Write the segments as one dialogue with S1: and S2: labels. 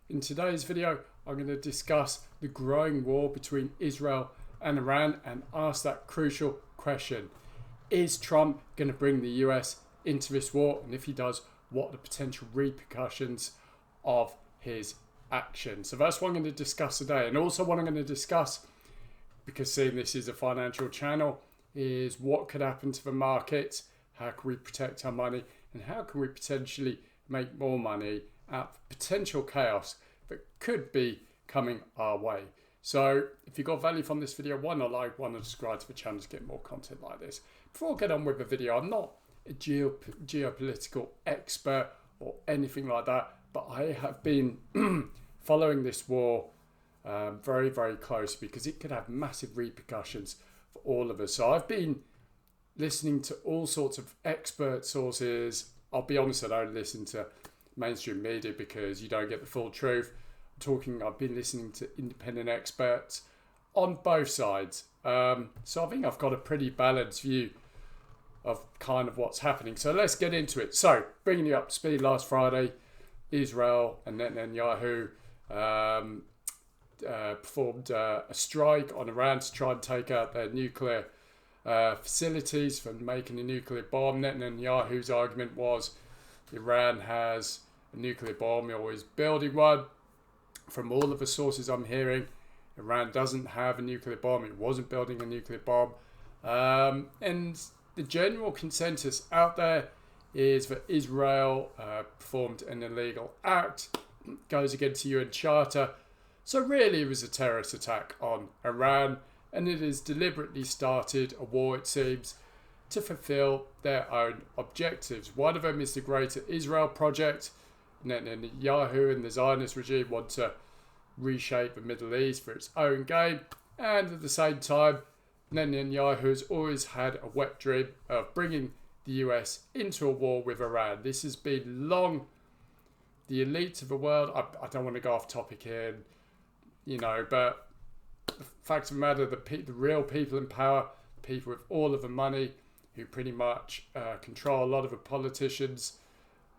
S1: In today's video, I'm going to discuss the growing war between Israel and Iran and ask that crucial question. Is Trump going to bring the US into this war? And if he does, what are the potential repercussions of his action? So that's what I'm going to discuss today. And also what I'm going to discuss, because seeing this is a financial channel, is what could happen to the markets, how can we protect our money, and how can we potentially make more money out of potential chaos that could be coming our way. So if you got value from this video, why not like, why not subscribe to the channel to get more content like this. Before I get on with the video, I'm not a geopolitical expert or anything like that, but I have been following this war very, very close because it could have massive repercussions for all of us. So I've been listening to all sorts of expert sources. I'll be honest, I don't listen to mainstream media because you don't get the full truth. I've been listening to independent experts on both sides. So I think I've got a pretty balanced view of kind of what's happening. So let's get into it. So bringing you up to speed, last Friday, Israel and Netanyahu performed a strike on Iran to try and take out their nuclear facilities for making a nuclear bomb. Netanyahu's argument was Iran has a nuclear bomb or is building one. From all of the sources I'm hearing, Iran doesn't have a nuclear bomb. It wasn't building a nuclear bomb. And the general consensus out there is that Israel performed an illegal act, goes against the UN Charter. So really it was a terrorist attack on Iran, and it has deliberately started a war, it seems, to fulfill their own objectives. One of them is the Greater Israel Project. Netanyahu and the Zionist regime want to reshape the Middle East for its own gain, and at the same time Netanyahu has always had a wet dream of bringing the US into a war with Iran. This has been long. The elites of the world, I don't want to go off topic here, but the fact of the matter, the real people in power, people with all of the money who pretty much control a lot of the politicians,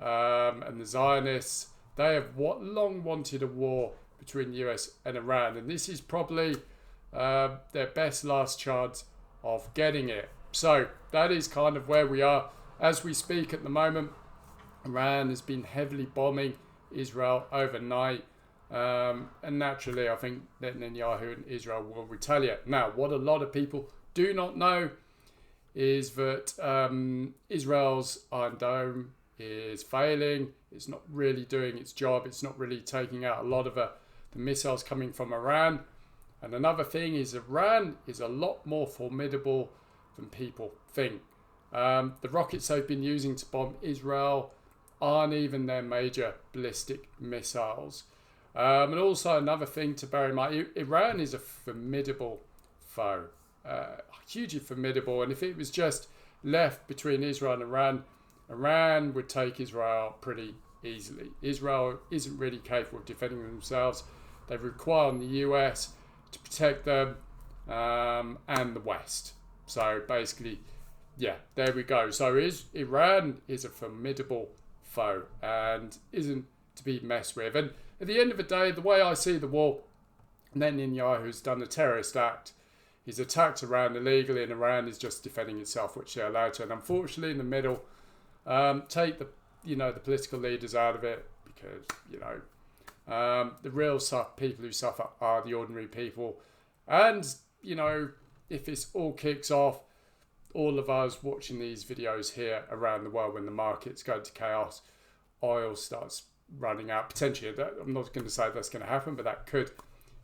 S1: and the Zionists, they have long wanted a war between the US and Iran, and this is probably their best last chance of getting it. So that is kind of where we are as we speak at the moment. Iran has been heavily bombing Israel overnight, and naturally I think Netanyahu and Israel will retaliate. Now, what a lot of people do not know is that Israel's Iron Dome is failing. It's not really doing its job. It's not really taking out a lot of the missiles coming from Iran. And another thing is Iran is a lot more formidable than people think. The rockets they've been using to bomb Israel aren't even their major ballistic missiles. And also another thing to bear in mind, Iran is a formidable foe, hugely formidable. And if it was just left between Israel and Iran would take Israel pretty easily. Israel isn't really capable of defending themselves. They require on the US to protect them and the West. So basically, yeah, there we go. So Iran is a formidable foe and isn't to be messed with. And at the end of the day, the way I see the war, Netanyahu's done a terrorist act. He's attacked Iran illegally, and Iran is just defending itself, which they're allowed to. And unfortunately, in the middle, take the political leaders out of it, because the real people who suffer are the ordinary people. And if this all kicks off, all of us watching these videos here around the world, when the markets go into chaos, oil starts running out potentially. I'm not going to say that's going to happen, but that could,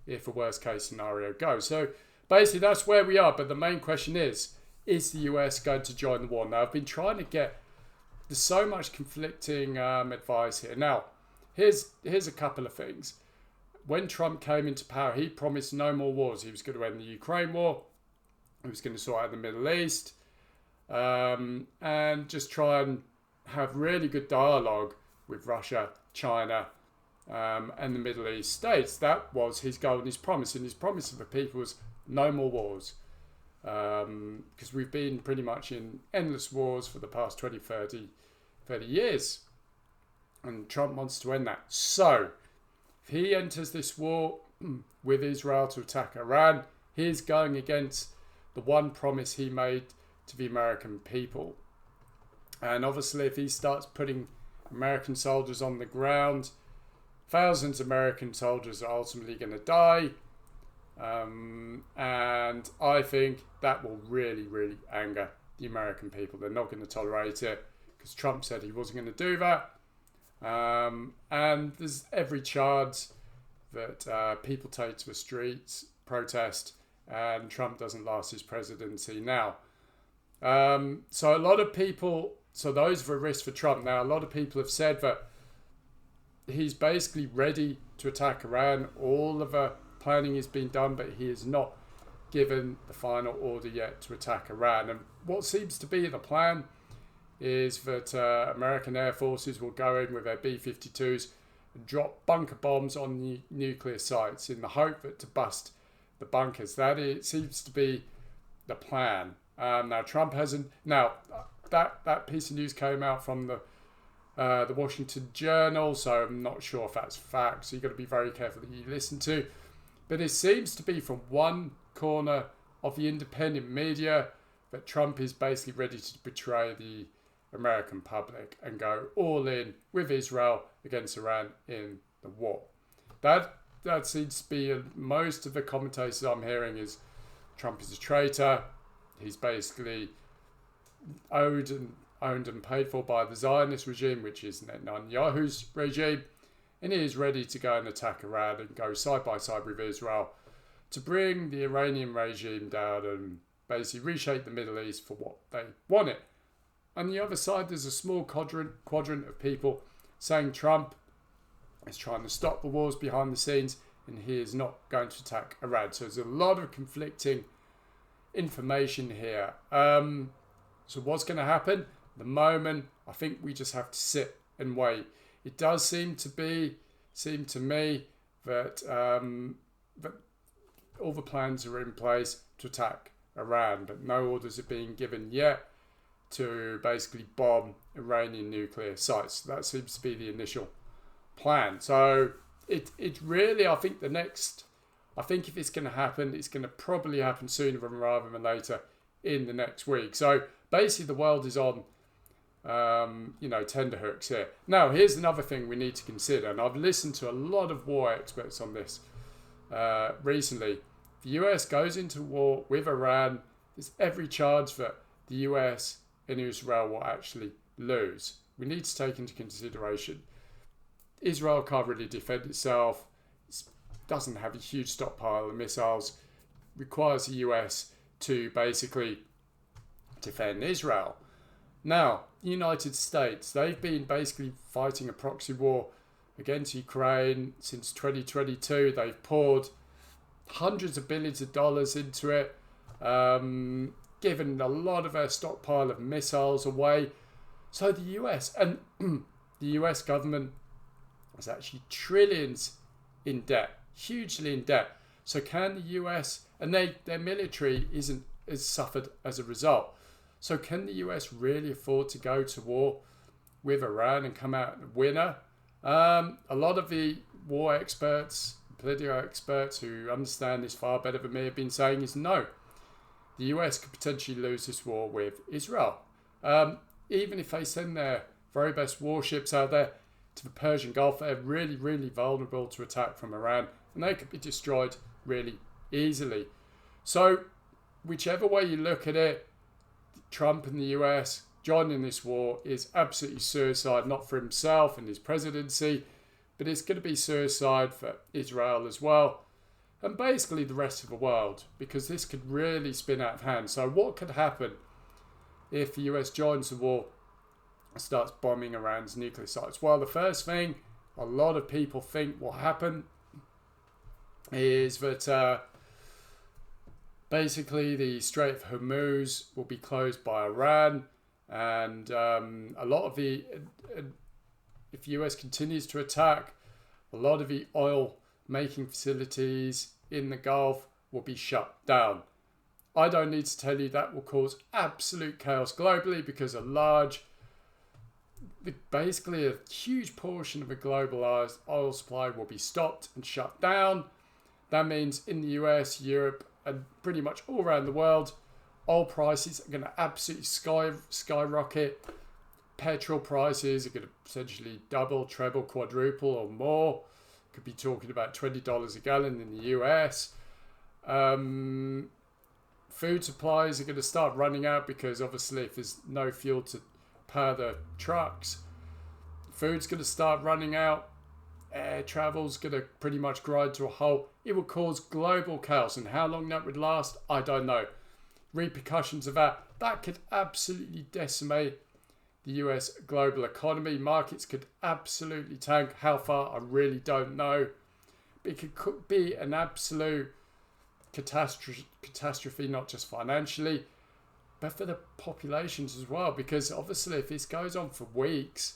S1: if a worst case scenario goes. So basically that's where we are. But the main question is the US going to join the war? Now, I've been trying to get, there's so much conflicting advice here. Now, here's a couple of things. When Trump came into power, he promised no more wars. He was going to end the Ukraine war. He was going to sort out the Middle East, and just try and have really good dialogue with Russia, China, and the Middle East states. That was his goal and his promise. And his promise to the people was no more wars. Because we've been pretty much in endless wars for the past 20, 30 years. And Trump wants to end that. So If he enters this war with Israel to attack Iran, he's going against the one promise he made to the American people. And obviously, if he starts putting American soldiers on the ground, thousands of American soldiers are ultimately going to die. And I think that will really, really anger the American people. They're not going to tolerate it because Trump said he wasn't going to do that. And there's every chance that people take to the streets, protest, and Trump doesn't last his presidency now. So a lot of people, so those are a risk for Trump. Now, a lot of people have said that he's basically ready to attack Iran. All of the planning has been done, but he has not given the final order yet to attack Iran. And what seems to be the plan is that American air forces will go in with their B-52s and drop bunker bombs on the nuclear sites in the hope that to bust the bunkers. That seems to be the plan. Now Trump hasn't. Now that piece of news came out from the Washington Journal, so I'm not sure if that's fact. So you've got to be very careful that you listen to. But it seems to be from one corner of the independent media that Trump is basically ready to betray the American public and go all in with Israel against Iran in the war. That seems to be most of the commentators I'm hearing is Trump is a traitor. He's basically owned and paid for by the Zionist regime, which is Netanyahu's regime, and he is ready to go and attack Iran and go side by side with Israel to bring the Iranian regime down and basically reshape the Middle East for what they want it. On the other side, there's a small quadrant of people saying Trump is trying to stop the wars behind the scenes and he is not going to attack Iran. So there's a lot of conflicting information here. So what's going to happen? At the moment, I think we just have to sit and wait. It does seem to me that that all the plans are in place to attack Iran, but no orders are being given yet to basically bomb Iranian nuclear sites. That seems to be the initial plan. So it really, I think if it's going to happen, it's going to probably happen sooner rather than later in the next week. So basically the world is on tenterhooks here. Now, here's another thing we need to consider, and I've listened to a lot of war experts on this recently. The US goes into war with Iran. There's every chance that the US and Israel will actually lose. We need to take into consideration Israel can't really defend itself. It doesn't have a huge stockpile of missiles. Requires the US to basically defend Israel. Now, the United States, they've been basically fighting a proxy war against Ukraine since 2022. They've poured hundreds of billions of dollars into it, given a lot of their stockpile of missiles away. So the US and the US government is actually trillions in debt, hugely in debt. So can the US, and their military is suffered as a result. So can the US really afford to go to war with Iran and come out a winner? A lot of the war experts, political experts who understand this far better than me have been saying is no. The US could potentially lose this war with Israel. Even if they send their very best warships out there to the Persian Gulf, they're really, really vulnerable to attack from Iran, and they could be destroyed really easily. So whichever way you look at it, Trump and the US joining this war is absolutely suicide, not for himself and his presidency, but it's going to be suicide for Israel as well, and basically the rest of the world, because this could really spin out of hand. So what could happen if the US joins the war and starts bombing Iran's nuclear sites? Well, the first thing a lot of people think will happen is that basically the Strait of Hormuz will be closed by Iran, and a lot of the, if the US continues to attack, a lot of the oil making facilities in the Gulf will be shut down. I don't need to tell you that will cause absolute chaos globally, because a large basically a huge portion of a globalized oil supply will be stopped and shut down. That means in the US, Europe, and pretty much all around the world, oil prices are going to absolutely skyrocket. Petrol prices are going to essentially double, treble, quadruple or more. Could be talking about $20 a gallon in the US. Food supplies are going to start running out because obviously if there's no fuel to power the trucks, food's going to start running out. Air travel's going to pretty much grind to a halt. It will cause global chaos, and how long that would last, I don't know. Repercussions of that could absolutely decimate the US global economy. Markets could absolutely tank. How far, I really don't know. But it could be an absolute catastrophe, not just financially, but for the populations as well. Because obviously, if this goes on for weeks,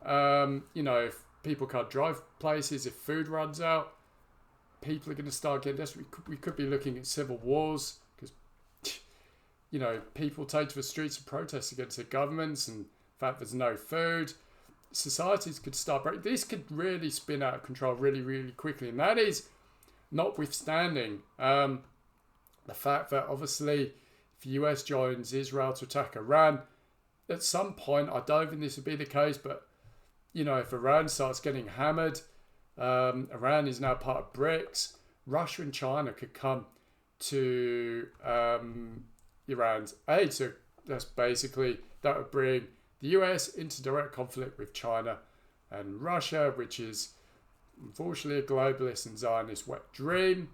S1: if people can't drive places, if food runs out, people are going to start getting desperate. We could be looking at civil wars because, people take to the streets and protest against their governments, and in fact, there's no food. Societies could start breaking. This could really spin out of control really, really quickly, and that is notwithstanding the fact that obviously if the US joins Israel to attack Iran, at some point, I don't think this would be the case, but if Iran starts getting hammered, Iran is now part of BRICS, Russia and China could come to Iran's aid. So that would bring the US into direct conflict with China and Russia, which is unfortunately a globalist and Zionist wet dream.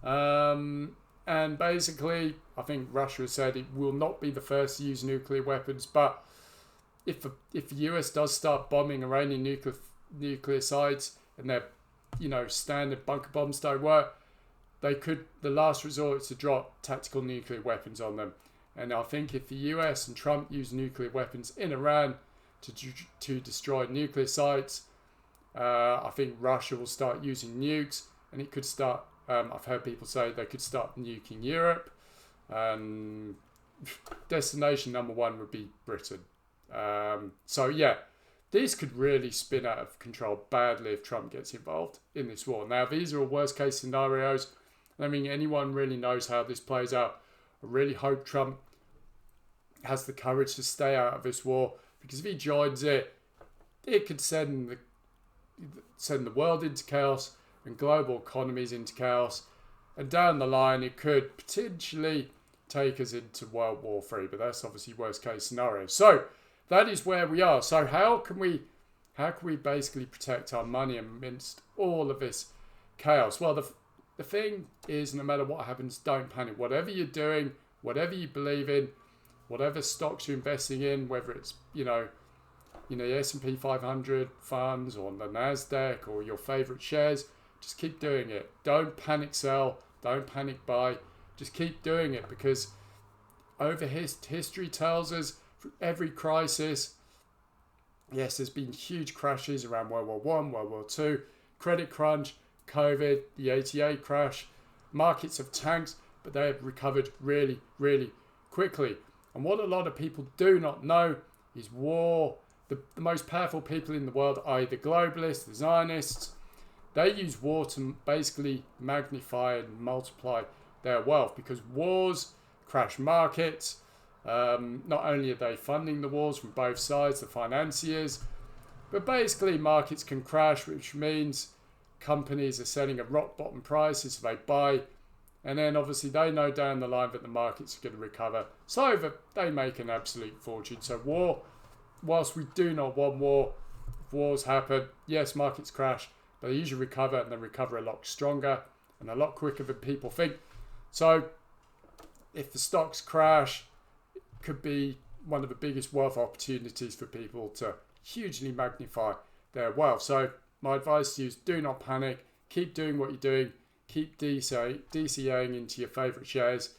S1: And basically, I think Russia has said it will not be the first to use nuclear weapons, but if the US does start bombing Iranian nuclear sites and their standard bunker bombs don't work, the last resort is to drop tactical nuclear weapons on them. And I think if the US and Trump use nuclear weapons in Iran to destroy nuclear sites, I think Russia will start using nukes, and it could start. I've heard people say they could start nuking Europe. Destination number one would be Britain. This could really spin out of control badly if Trump gets involved in this war. Now, these are all worst case scenarios. I don't think anyone really knows how this plays out. I really hope Trump has the courage to stay out of this war, because if he joins it, it could send the world into chaos and global economies into chaos. And down the line, it could potentially take us into World War III, but that's obviously worst case scenario. So that is where we are. So how can we basically protect our money amidst all of this chaos? Well, the thing is, no matter what happens, don't panic. Whatever you're doing, whatever you believe in, whatever stocks you're investing in, whether it's the S&P 500 funds or the NASDAQ or your favorite shares, just keep doing it. Don't panic sell. Don't panic buy. Just keep doing it, because history tells us through every crisis, yes, there's been huge crashes around World War I, World War II, credit crunch, COVID, the 88 crash. Markets have tanked, but they have recovered really, really quickly. And what a lot of people do not know is war. The most powerful people in the world, i.e. the globalists, the Zionists, they use war to basically magnify and multiply their wealth, because wars crash markets. Not only are they funding the wars from both sides, the financiers, but basically markets can crash, which means companies are selling at rock bottom prices, so they buy, and then obviously they know down the line that the markets are going to recover, so that they make an absolute fortune. So war, whilst we do not want war, if wars happen, yes, markets crash, but they usually recover, and they recover a lot stronger and a lot quicker than people think. So if the stocks crash, it could be one of the biggest wealth opportunities for people to hugely magnify their wealth. So my advice to you is, do not panic. Keep doing what you're doing. Keep DCAing into your favourite shares.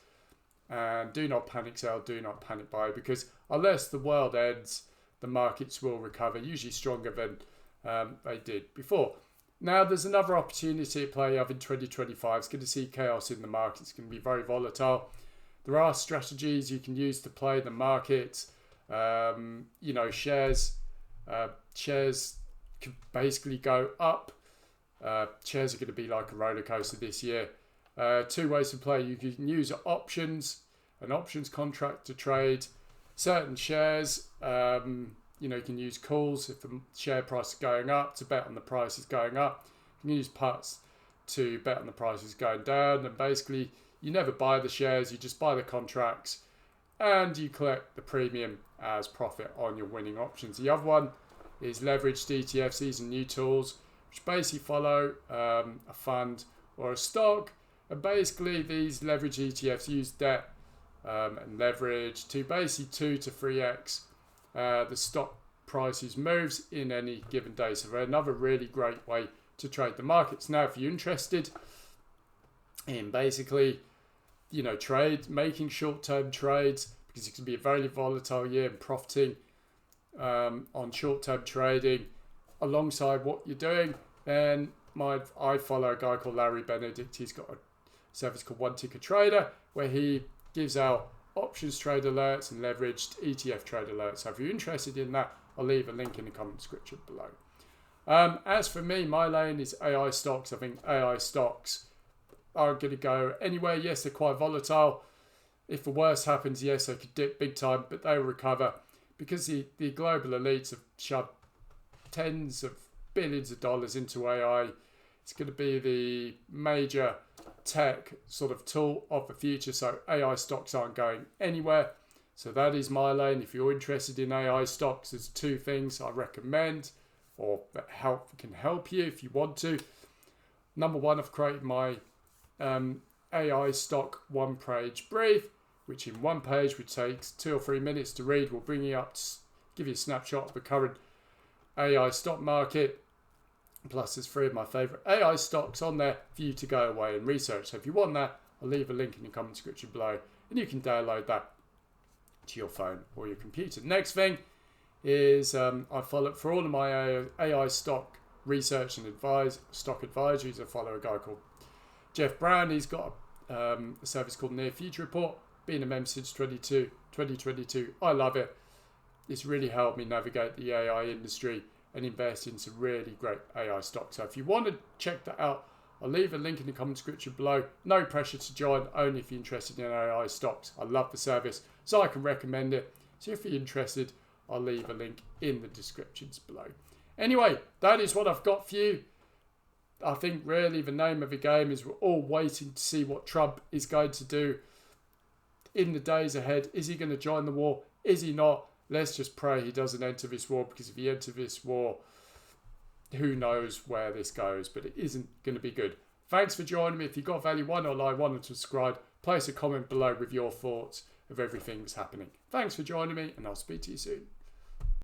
S1: And do not panic sell, do not panic buy, because unless the world ends, the markets will recover, usually stronger than they did before. Now, there's another opportunity at play of in 2025. It's going to see chaos in the market. It's going to be very volatile. There are strategies you can use to play the market. Shares Shares can basically go up. Shares are going to be like a roller coaster this year. Two ways to play. You can use an options contract to trade certain shares. You can use calls if the share price is going up to bet on the price is going up. You can use puts to bet on the price is going down. And basically, you never buy the shares, you just buy the contracts and you collect the premium as profit on your winning options. The other one is leveraged ETFs. These are new tools which basically follow a fund or a stock. And basically, these leveraged ETFs use debt and leverage to basically 2 to 3x the stock prices moves in any given day. So they're another really great way to trade the markets. Now, if you're interested in basically, making short-term trades, because it can be a very volatile year and profiting on short-term trading alongside what you're doing, then I follow a guy called Larry Benedict. He's got a service called One Ticker Trader where he gives out options trade alerts and leveraged ETF trade alerts. So if you're interested in that, I'll leave a link in the comment description below. As for me, my lane is AI stocks. I think AI stocks are going to go anywhere. Yes, they're quite volatile. If the worst happens, yes, they could dip big time, but they'll recover because the global elites have shoved tens of billions of dollars into AI. It's going to be the major tech sort of tool of the future. So AI stocks aren't going anywhere. So that is my lane. If you're interested in AI stocks, there's two things I recommend or that can help you if you want to. Number one, I've created my AI stock one-page brief, which in one page, which takes 2 or 3 minutes to read, will bring you up to give you a snapshot of the current AI stock market. Plus, there's 3 of my favorite AI stocks on there for you to go away and research. So if you want that, I'll leave a link in the comment description below and you can download that to your phone or your computer. Next thing is I follow for all of my AI stock research and stock advisories. I follow a guy called Jeff Brown. He's got a service called Near Future Report. Been a member since 2022. I love it. It's really helped me navigate the AI industry and invest in some really great AI stocks. So if you want to check that out, I'll leave a link in the comment description below. No pressure to join, only if you're interested in AI stocks. I love the service, so I can recommend it. So if you're interested, I'll leave a link in the descriptions below. Anyway, that is what I've got for you. I think really the name of the game is we're all waiting to see what Trump is going to do in the days ahead. Is he going to join the war? Is he not? Let's just pray he doesn't enter this war, because if he enters this war, who knows where this goes, but it isn't going to be good. Thanks for joining me. If you got value, why not like, why not subscribe? Place a comment below with your thoughts of everything that's happening. Thanks for joining me, and I'll speak to you soon.